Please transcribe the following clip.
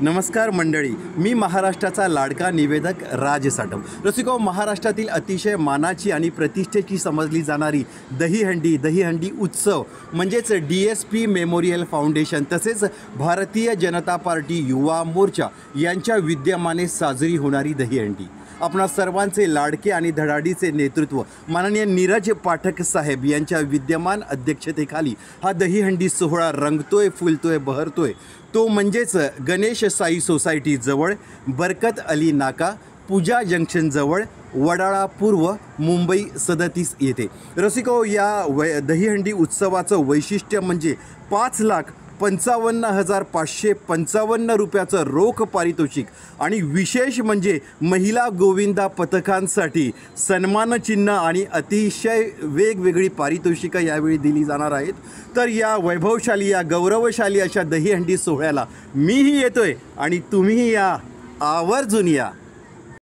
नमस्कार मंडळी, मी महाराष्ट्राचा लाडका निवेदक राज साटम. रसिको, महाराष्ट्रातील अतिशय मानाची आणि प्रतिष्ठेची समजली जाणारी दहीहंडी उत्सव म्हणजेच DSP मेमोरियल फाउंडेशन तसेच भारतीय जनता पार्टी युवा मोर्चा यांच्या विद्यमाने साजरी होणारी दहीहंडी. आपणा सर्वांचे लाडके आणि धडाडीचे नेतृत्व माननीय नीरज पाठक साहेब यांच्या विद्यमान अध्यक्षतेखाली हा दहीहंडी सोहळा रंगतोय, फुलतोय, बहरतोय. तो म्हणजेच गणेश साई सोसायटी जवळ, बरकत अली नाका, पूजा जंक्शन जवळ, वडाळा पूर्व, मुंबई 37 येथे. रसिको, या दहीहंडी उत्सवाचं वैशिष्ट्य म्हणजे 5,55,555 रुपयाचं रोख पारितोषिक आणि विशेष म्हणजे महिला गोविंदा पथकांसाठी सन्मानचिन्ह आणि अतिशय वेगवेगळी पारितोषिकं यावेळी दिली जाणार आहेत. तर या वैभवशाली, या गौरवशाली अशा दहीहंडी सोहळ्याला मीही येतोय आणि तुम्हीही या, आवर्जून या.